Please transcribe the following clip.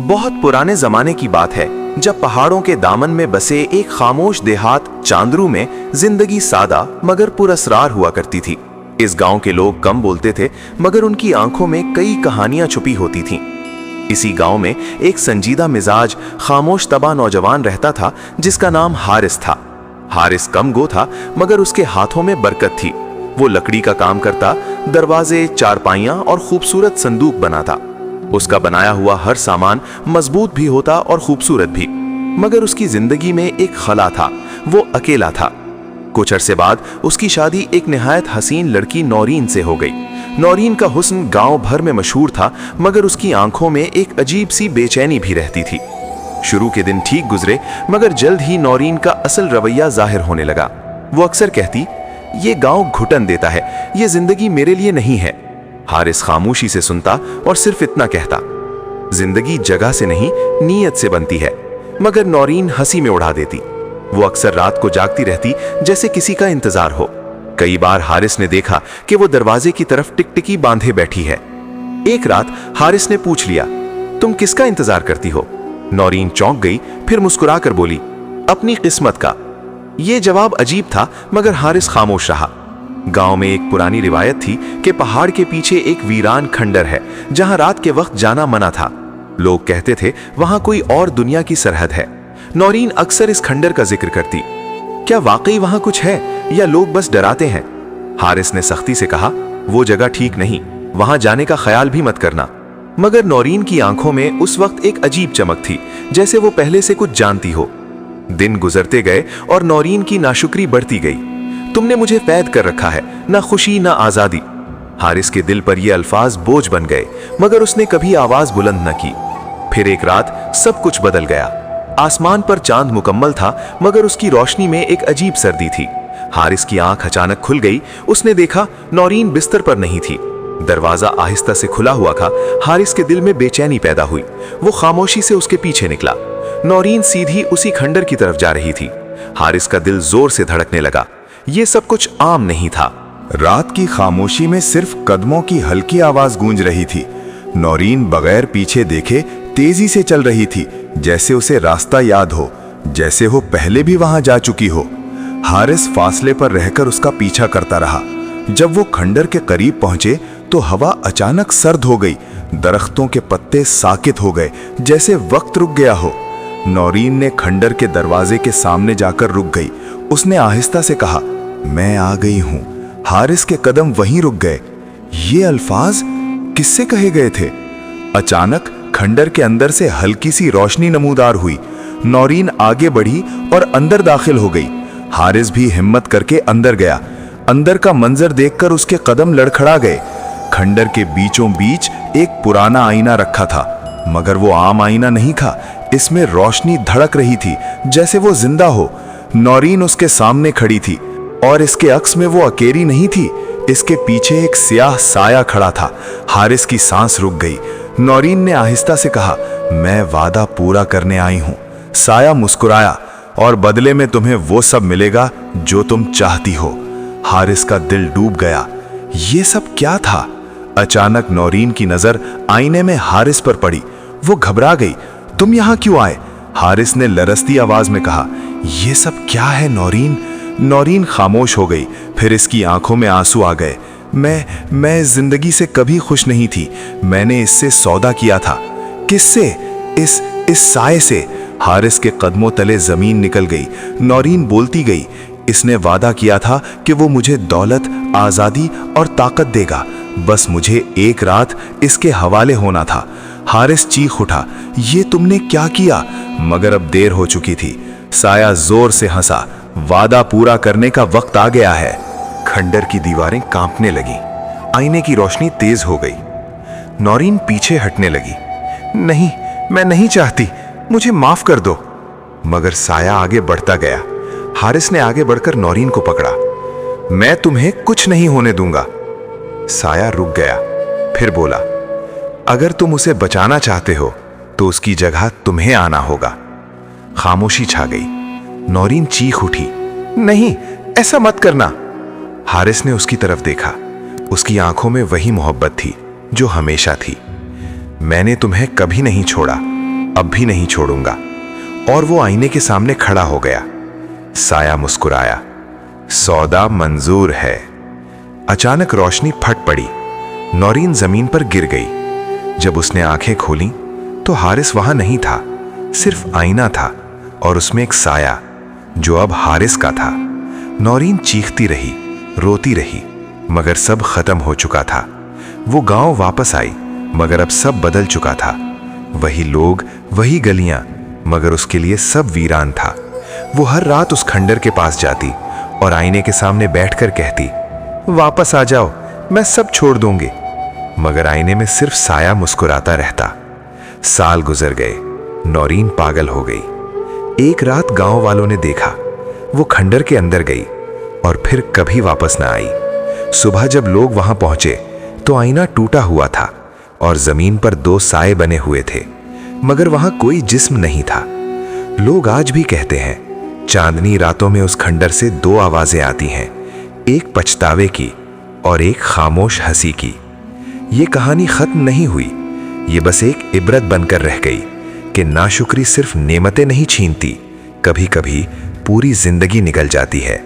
बहुत पुराने जमाने की बात है, जब पहाड़ों के दामन में बसे एक खामोश देहात चांदरू में जिंदगी सादा मगर पुरअसरार हुआ करती थी। इस गांव के लोग कम बोलते थे, मगर उनकी आंखों में कई कहानियां छुपी होती थीं। इसी गांव में एक संजीदा मिजाज खामोश तबा नौजवान रहता था, जिसका नाम हारिस था। हारिस कम गो था, मगर उसके हाथों में बरकत थी। वो लकड़ी का काम करता, दरवाजे, चारपाइयां और खूबसूरत संदूक बनाता। उसका बनाया हुआ हर सामान मजबूत भी होता और खूबसूरत भी। मगर उसकी जिंदगी में एक खला था, वो अकेला था। कुछ अरसे बाद उसकी शादी एक निहायत हसीन लड़की नौरीन से हो गई। नौरीन का हुस्न गांव भर में मशहूर था, मगर उसकी आंखों में एक अजीब सी बेचैनी भी रहती थी। शुरू के दिन ठीक गुजरे, मगर जल्द ही नौरीन का असल रवैया जाहिर होने लगा। वो अक्सर कहती, ये गांव घुटन देता है, ये जिंदगी मेरे लिए नहीं है। हारिस खामोशी से सुनता और सिर्फ इतना कहता, जिंदगी जगह से नहीं, नीयत से बनती है। मगर नौरीन हंसी में उड़ा देती। वो अक्सर रात को जागती रहती, जैसे किसी का इंतजार हो। कई बार हारिस ने देखा कि वो दरवाजे की तरफ टिकटिकी बांधे बैठी है। एक रात हारिस ने पूछ लिया, तुम किसका इंतजार करती हो? नौरीन चौंक गई, फिर मुस्कुरा कर बोली, अपनी किस्मत का। यह जवाब अजीब था, मगर हारिस खामोश रहा। गांव में एक पुरानी रिवायत थी कि पहाड़ के पीछे एक वीरान खंडर है, जहां रात के वक्त जाना मना था। लोग कहते थे वहां कोई और दुनिया की सरहद है। नौरीन अक्सर इस खंडर का जिक्र करती। क्या वाकई वहां कुछ है, या लोग बस डराते हैं? हारिस ने सख्ती से कहा, वो जगह ठीक नहीं, वहां जाने का ख्याल भी मत करना। मगर नौरीन की आंखों में उस वक्त एक अजीब चमक थी, जैसे वो पहले से कुछ जानती हो। दिन गुजरते गए और नौरीन की नाशुक्री बढ़ती गई। तुमने मुझे कैद कर रखा है, ना खुशी ना आजादी। हारिस के दिल पर ये अल्फाज बोझ बन गए, मगर उसने कभी आवाज बुलंद न की। फिर एक रात सब कुछ बदल गया। आसमान पर चांद मुकम्मल था, मगर उसकी रोशनी में एक अजीब सर्दी थी। हारिस की आंख अचानक खुल गई। उसने देखा नौरीन बिस्तर पर नहीं थी। दरवाजा आहिस्ता से खुला हुआ था। हारिस के दिल में बेचैनी पैदा हुई। वो खामोशी से उसके पीछे निकला। नौरीन सीधी उसी खंडर की तरफ जा रही थी। हारिस का दिल जोर से धड़कने लगा। ये सब कुछ आम नहीं था। रात की खामोशी में सिर्फ कदमों की हल्की आवाज गूंज रही थी। नौरीन बगैर पीछे देखे तेजी से चल रही थी, जैसे उसे रास्ता याद हो, जैसे वो पहले भी वहां जा चुकी हो। हारिस फासले पर रहकर उसका पीछा करता रहा। जब वो खंडर के करीब पहुंचे तो हवा अचानक सर्द हो गई। दरख्तों के पत्ते साकित हो गए, जैसे वक्त रुक गया हो। नौरीन ने खंडर के दरवाजे के सामने जाकर रुक गई। उसने आहिस्ता से कहा, मैं आ गई हूं। हारिस के कदम वहीं रुक गए। ये अल्फाज किससे कहे गए थे? अचानक खंडर के अंदर से हल्की सी रोशनी नमूदार हुई। नौरीन आगे बढ़ी और अंदर दाखिल हो गई। हारिस भी हिम्मत करके अंदर गया। अंदर का मंजर देखकर उसके कदम लड़खड़ा गए। खंडर के बीचों बीच एक पुराना आईना रखा था, मगर वो आम आईना नहीं था। इसमें रोशनी धड़क रही थी, जैसे वो जिंदा हो। नौरीन उसके सामने खड़ी थी, और इसके अक्स में वो अकेली नहीं थी। इसके पीछे एक स्याह साया खड़ा था। हारिस की सांस रुक गई। नौरीन ने आहिस्ता से कहा, मैं वादा पूरा करने आई हूं। साया मुस्कुराया, और बदले में तुम्हें वो सब मिलेगा जो तुम चाहती हो। हारिस का दिल डूब गया। ये सब क्या था? अचानक नौरीन की नजर आईने में हारिस पर पड़ी। वो घबरा गई। तुम यहां क्यों आए? हारिस ने लरसती आवाज में कहा, ये सब क्या है नौरीन? नौरीन खामोश हो गई। फिर इसकी आंखों में आंसू आ गए। मैं इस जिंदगी से कभी खुश नहीं थी। मैंने इससे सौदा किया था। किससे? इस साए से। हारिस के कदमों तले जमीन निकल गई। नौरीन बोलती गई, इसने वादा किया था कि वो मुझे दौलत, आजादी और ताकत देगा। बस मुझे एक रात इसके हवाले होना था। हारिस चीख उठा, ये तुमने क्या किया? मगर अब देर हो चुकी थी। साया जोर से हंसा, वादा पूरा करने का वक्त आ गया है। खंडर की दीवारें कांपने लगी। आईने की रोशनी तेज हो गई। नौरीन पीछे हटने लगी। नहीं, मैं नहीं चाहती, मुझे माफ कर दो। मगर साया आगे बढ़ता गया। हारिस ने आगे बढ़कर नौरीन को पकड़ा। मैं तुम्हें कुछ नहीं होने दूंगा। साया रुक गया, फिर बोला, अगर तुम उसे बचाना चाहते हो तो उसकी जगह तुम्हें आना होगा। खामोशी छा गई। नौरीन चीख उठी, नहीं, ऐसा मत करना। हारिस ने उसकी तरफ देखा। उसकी आंखों में वही मोहब्बत थी जो हमेशा थी। मैंने तुम्हें कभी नहीं छोड़ा, अब भी नहीं छोड़ूंगा। और वो आईने के सामने खड़ा हो गया। साया मुस्कुराया, सौदा मंजूर है। अचानक रोशनी फट पड़ी। नौरीन जमीन पर गिर गई। जब उसने आंखें खोली तो हारिस वहां नहीं था, सिर्फ आईना था और उसमें एक साया जो अब हारिस का था। नौरीन चीखती रही, रोती रही, मगर सब खत्म हो चुका था। वो गांव वापस आई, मगर अब सब बदल चुका था। वही लोग, वही गलियां, मगर उसके लिए सब वीरान था। वो हर रात उस खंडर के पास जाती और आईने के सामने बैठकर कहती, वापस आ जाओ, मैं सब छोड़ दूंगी। मगर आईने में सिर्फ साया मुस्कुराता रहता। साल गुजर गए। नौरीन पागल हो गई। एक रात गांव वालों ने देखा, वो खंडर के अंदर गई और फिर कभी वापस ना आई। सुबह जब लोग वहां पहुंचे तो आईना टूटा हुआ था और जमीन पर 2 साए बने हुए थे, मगर वहां कोई जिस्म नहीं था। लोग आज भी कहते हैं, चांदनी रातों में उस खंडर से 2 आवाजें आती हैं, एक पछतावे की और एक खामोश हंसी की। ये कहानी खत्म नहीं हुई, ये बस एक इबरत बनकर रह गई कि नाशुक्री सिर्फ नेमतें नहीं छीनती, कभी कभी पूरी जिंदगी निकल जाती है।